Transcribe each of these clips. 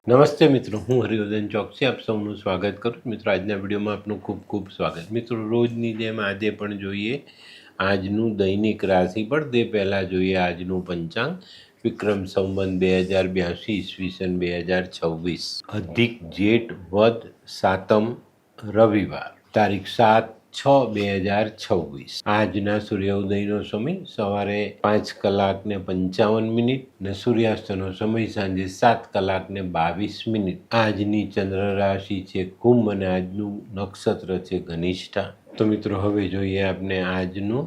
નમસ્તે મિત્રો, હું હરિવર્ધન ચોકસી આપ સૌનું સ્વાગત કરું. મિત્રો, આજના વિડીયોમાં આપનું ખૂબ ખૂબ સ્વાગત. મિત્રો, રોજની જેમ આજે પણ જોઈએ આજનું દૈનિક રાશિફળ. તે પહેલાં જોઈએ આજનું પંચાંગ. વિક્રમ સંવત 2082 ઈસવીસન 2026, અધિક જેઠ વદ સાતમ, રવિવાર, તારીખ 7/6/2026. આજના સૂર્યોદયનો સમય સવારે 5:55 ને સૂર્યાસ્તનો સમય સાંજે 7:22. આજની ચંદ્ર રાશિ છે કુંભ અને આજનું નક્ષત્ર છે ઘનિષ્ઠા. તો મિત્રો, હવે જોઈએ આપણે આજનું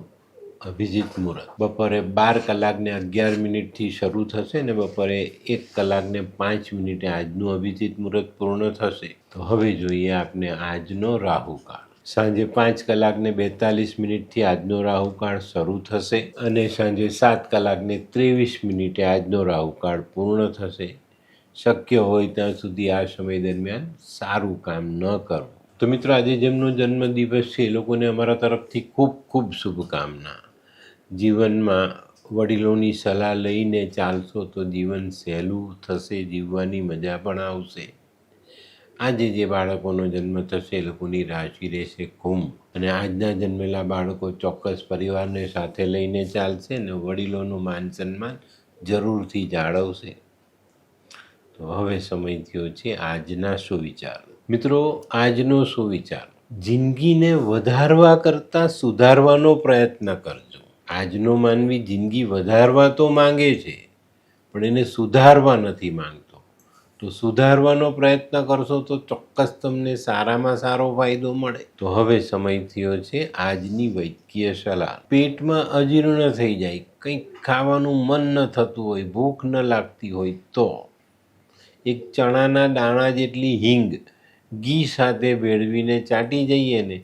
અભિજીત મુહૂર્ત. બપોરે 12:11 શરૂ થશે અને બપોરે 1:05 આજનું અભિજીત મુહૂર્ત પૂર્ણ થશે. તો હવે જોઈએ આપણે આજનો રાહુકાળ. સાંજે 5:42 આજનો રાહુકાળ શરૂ થશે અને સાંજે 7:23 આજનો રાહુકાળ પૂર્ણ થશે. શક્ય હોય ત્યાં સુધી આ સમય દરમિયાન સારું કામ ન કરવું. તો મિત્રો, આજે જેમનો જન્મદિવસ છે એ લોકોને અમારા તરફથી ખૂબ ખૂબ શુભકામના. જીવનમાં વડીલોની સલાહ લઈને ચાલશો તો જીવન સહેલું થશે, જીવવાની મજા પણ આવશે. આજે જે બાળકોનો જન્મ થશે એ લોકોની રાશિ રહેશે કુંભ અને આજના જન્મેલા બાળકો ચોક્કસ પરિવારને સાથે લઈને ચાલશે અને વડીલોનું માન સન્માન જરૂરથી જાળવશે. તો હવે સમય થયો છે આજના સુવિચાર. મિત્રો, આજનો સુવિચાર: જિંદગીને વધારવા કરતાં સુધારવાનો પ્રયત્ન કરજો. આજનો માનવી જિંદગી વધારવા તો માંગે છે પણ એને સુધારવા નથી માંગતો. તો સુધારવાનો પ્રયત્ન કરશો તો ચોક્કસ તમને સારામાં સારો ફાયદો મળે. તો હવે સમય થયો છે આજની વૈદ્યકીય સલાહ. પેટમાં અજીર્ણ થઈ જાય, કંઈક ખાવાનું મન ન થતું હોય, ભૂખ ન લાગતી હોય તો એક ચણાના દાણા જેટલી હિંગ ઘી સાથે ભેળવીને ચાટી જઈએ ને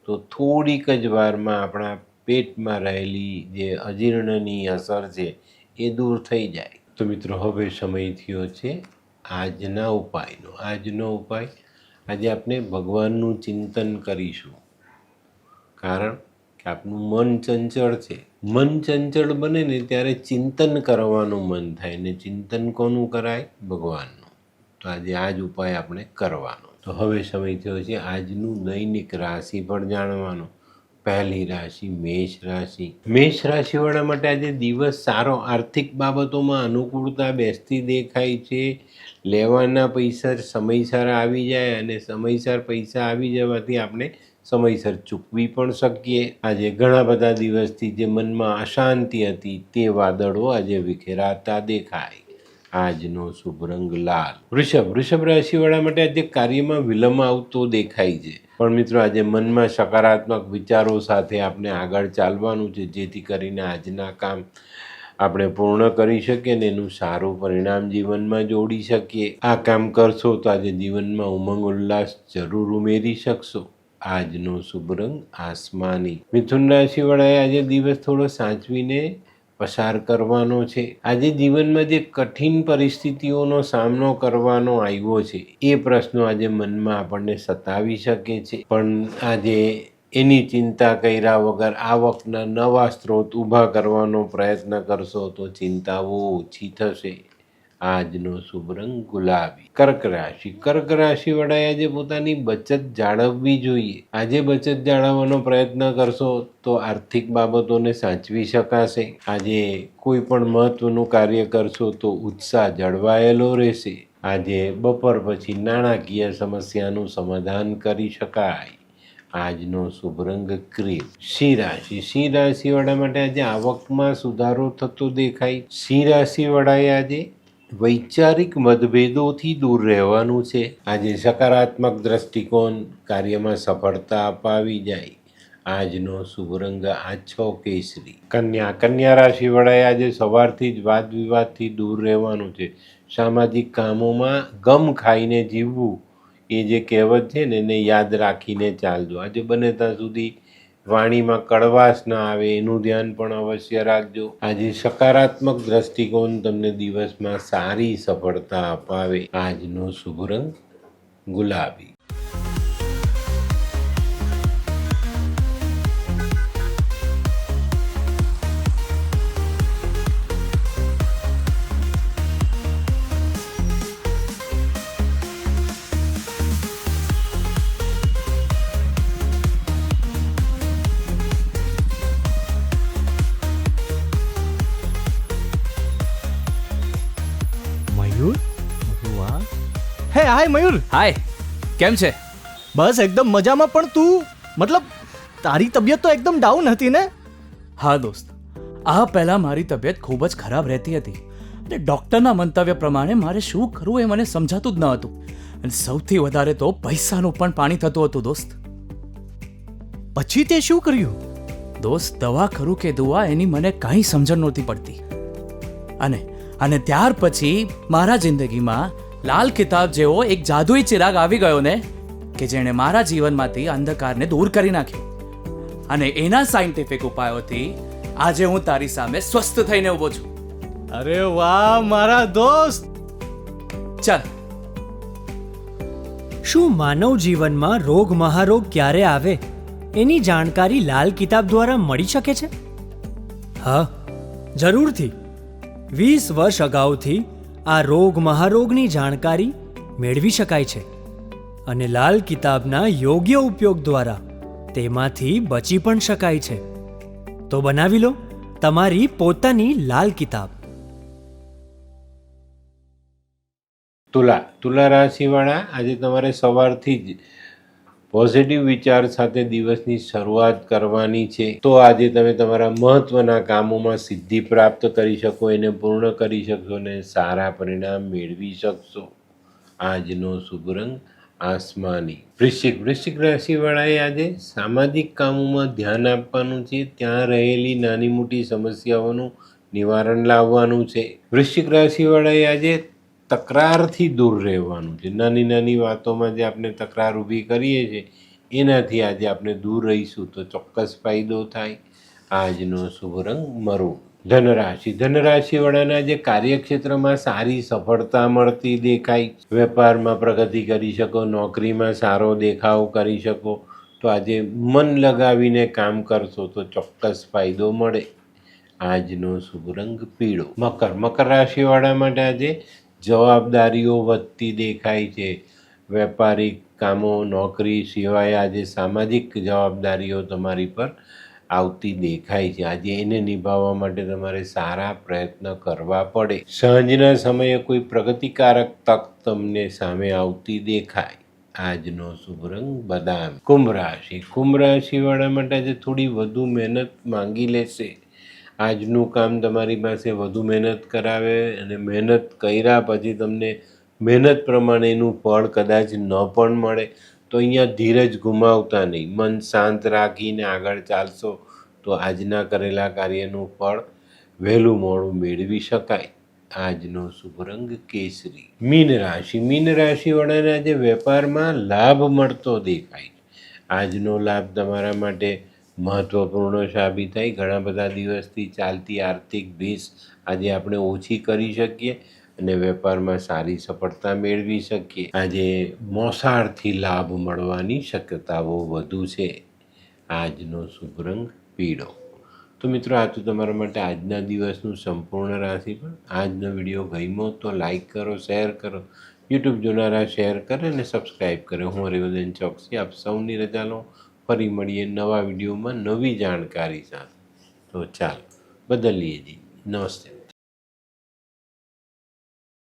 તો થોડીક જ વારમાં આપણા પેટમાં રહેલી જે અજીર્ણની અસર છે એ દૂર થઈ જાય. તો મિત્રો, હવે સમય થયો છે આજના ઉપાયનો. આજનો ઉપાય: આજે આપણે ભગવાનનું ચિંતન કરીશું. કારણ કે આપણું મન ચંચળ છે. મન ચંચળ બને ને ત્યારે ચિંતન કરવાનું મન થાય ને ચિંતન કોનું કરાય? ભગવાનનું. તો આજે આ જ ઉપાય આપણે કરવાનો. તો હવે સમય થયો છે આજનું દૈનિક રાશિફળ જાણવાનો. પહેલી રાશિ મેષ રાશિ. મેષ રાશિવાળા માટે આજે દિવસ સારો. આર્થિક બાબતોમાં અનુકૂળતા બેસતી દેખાય છે. લેવાના પૈસા સમયસર આવી જાય અને સમયસર પૈસા આવી જવાથી આપણે સમયસર ચૂકવી પણ શકીએ. આજે ઘણા બધા દિવસથી જે મનમાં અશાંતિ હતી તે વાદળો આજે વિખેરાતા દેખાય. આજનો શુભ રંગ લાલ. વૃષભ રાશિવાળા માટે આજે કાર્યમાં વિલંબ આવતો દેખાય છે પણ મિત્રો, આજે મનમાં સકારાત્મક વિચારો સાથે આપણે આગળ ચાલવાનું છે જેથી કરીને આજના કામ આપણે પૂર્ણ કરી શકીએ ને એનું સારું પરિણામ જીવનમાં જોડી શકીએ. આ કામ કરશો તો આજે જીવનમાં ઉમંગ ઉલ્લાસ જરૂર ઉમેરી શકશો. આજનો શુભ રંગ આસમાની. મિથુન રાશિવાળાએ આજે દિવસ થોડો સાચવીને પસાર કરવાનો છે. આજે જીવનમાં જે કઠિન પરિસ્થિતિઓનો સામનો કરવાનો આવ્યો છે એ પ્રશ્નો આજે મનમાં આપણને સતાવી શકે છે પણ આજે એની ચિંતા કર્યા વગર આવકના નવા સ્ત્રોત ઊભા કરવાનો પ્રયત્ન કરશો તો ચિંતાઓ ઓછી થશે. આજનો શુભ રંગ ગુલાબી. કર્ક રાશિવાળાએ આજે પોતાની બચત જાળવવી જોઈએ. આજે બચત જાળવવાનો પ્રયત્ન કરશો તો આર્થિક બાબતોને સાચવી શકાશે. આજે કોઈ પણ મહત્વનું કાર્ય કરશો તો ઉત્સાહ જળવાયેલો રહેશે. આજે બપોર પછી નાણાકીય સમસ્યાનું સમાધાન કરી શકાય. આજનો શુભ રંગ ક્રીમ. સિંહ રાશિવાળા માટે આજે આવકમાં સુધારો થતો દેખાય. સિંહ રાશિવાળાએ આજે વૈચારિક મતભેદોથી દૂર રહેવાનું છે. આજે સકારાત્મક દ્રષ્ટિકોણ કાર્યમાં સફળતા અપાવી જાય. આજનો શુભ રંગ આછો કેસરી. કન્યા રાશિવાળાએ આજે સવારથી જ વાદ વિવાદથી દૂર રહેવાનું છે. સામાજિક કામોમાં ગમ ખાઈને જીવવું એ જે કહેવત છે ને એને યાદ રાખીને ચાલજો. આજે બને ત્યાં સુધી વાણીમાં કડવાશ ના આવે એનું ધ્યાન પણ અવશ્ય રાખજો. આજે સકારાત્મક દ્રષ્ટિકોણ તમને દિવસમાં સારી સફળતા અપાવે. આજનો શુભ રંગ ગુલાબી. મયુર, વાહ. હે હાય મયુર. હાય, કેમ છે? બસ એકદમ મજામાં. પણ તું મતલબ તારી તબિયત તો એકદમ ડાઉન હતી ને? હા દોસ્ત, આ પહેલાં મારી તબિયત ખૂબ જ ખરાબ રહેતી હતી અને ડૉક્ટરના મંતવ્ય પ્રમાણે મારે શું કરવું એ મને સમજાતું જ ન હતું. અને સૌથી વધારે તો પૈસાનું પણ પાણી થતું હતું દોસ્ત. પછી તે શું કર્યું? દોસ્ત, દવા ખરું કે દુઆ એની મને કાંઈ સમજણ નહોતી પડતી. અને ત્યાર પછી મારા જિંદગીમાં લાલ કિતાબ જેવો એક જાદુઈ ચિરાગ આવી ગયો ને, કે જેણે મારા જીવનમાંથી અંધકારને દૂર કરી નાખ્યો. અને એના સાયન્ટિફિક ઉપાયોથી આજે હું તારી સામે સ્વસ્થ થઈને ઊભો છું. અરે વાહ મારા દોસ્ત. ચાલ. શું માનવ જીવનમાં રોગ મહારોગ ક્યારે આવે એની જાણકારી લાલ કિતાબ દ્વારા મળી શકે છે? હા, જરૂરથી. 20 વર્ષ અગાઉથી આ રોગ મહારોગની જાણકારી મેળવી શકાય છે અને લાલ કિતાબના યોગ્ય ઉપયોગ દ્વારા તેમાંથી બચી પણ શકાય છે. તો બનાવી લો તમારી પોતાની લાલ કિતાબ. તુલા રાશિવાળા, આજે તમારે સવારથી જ પોઝિટિવ વિચાર સાથે દિવસની શરૂઆત કરવાની છે. તો આજે તમે તમારા મહત્વના કામોમાં સિદ્ધિ પ્રાપ્ત કરી શકો, એને પૂર્ણ કરી શકશો અને સારા પરિણામ મેળવી શકશો. આજનો શુભ રંગ આસમાની. વૃશ્ચિક રાશિવાળાએ આજે સામાજિક કામોમાં ધ્યાન આપવાનું છે. ત્યાં રહેલી નાની મોટી સમસ્યાઓનું નિવારણ લાવવાનું છે. વૃશ્ચિક રાશિવાળાએ આજે તકરારથી દૂર રહેવાનું છે. નાની નાની વાતોમાં જે આપણે તકરાર ઊભી કરીએ છીએ એનાથી આજે આપણે દૂર રહીશું તો ચોક્કસ ફાયદો થાય. આજનો શુભ રંગ મરૂન. ધનરાશિવાળાને આજે કાર્યક્ષેત્રમાં સારી સફળતા મળતી દેખાય. વેપારમાં પ્રગતિ કરી શકો, નોકરીમાં સારો દેખાવ કરી શકો. તો આજે મન લગાવીને કામ કરશો તો ચોક્કસ ફાયદો મળે. આજનો શુભ રંગ પીળો. મકર રાશિવાળા માટે આજે જવાબદારીઓ વધતી દેખાય છે. વેપારિક કામો, નોકરી સિવાય આજે સામાજિક જવાબદારીઓ તમારી પર આવતી દેખાય છે. આજે એને નિભાવવા માટે તમારે સારા પ્રયત્ન કરવા પડે. સાંજના સમયે કોઈ પ્રગતિકારક તક તમને સામે આવતી દેખાય. આજનો શુભ રંગ બદામી. કુંભ રાશિવાળા માટે આજે થોડી વધુ મહેનત માંગી લેશે. આજનું કામ તમારી પાસે વધુ મહેનત કરાવે અને મહેનત કર્યા પછી તમને મહેનત પ્રમાણેનું ફળ કદાચ ન પણ મળે. તો અહીંયા ધીરજ ગુમાવતા નહીં, મન શાંત રાખીને આગળ ચાલશો તો આજના કરેલા કાર્યનું ફળ વહેલું મોડું મેળવી શકાય. આજનો શુભ રંગ કેસરી. મીન રાશિવાળાને આજે વેપારમાં લાભ મળતો દેખાય. આજનો લાભ તમારા માટે મહત્વપૂર્ણ સાબિત થાય. ઘણા બધા દિવસથી ચાલતી આર્થિક ભીસ આજે આપણે ઓછી કરી શકીએ અને વેપારમાં સારી સફળતા મેળવી શકીએ. આજે મોસાળથી લાભ મળવાની શક્યતાઓ વધુ છે. આજનો શુભ રંગ પીળો. તો મિત્રો, આ તો તમારા માટે આજના દિવસનું સંપૂર્ણ રાશિફળ. આજનો વિડીયો ગમ્યો તો લાઈક કરો, શેર કરો. યુટ્યુબ જોનારા શેર કરે અને સબસ્ક્રાઈબ કરે. હું હરિવર્ધન ચોકસી આપ સૌની રજા લઉં. ફરી મળીએ નવા વિડીયોમાં નવી જાણકારી સાથે. તો ચાલો બદલીએ જી. નમસ્તે.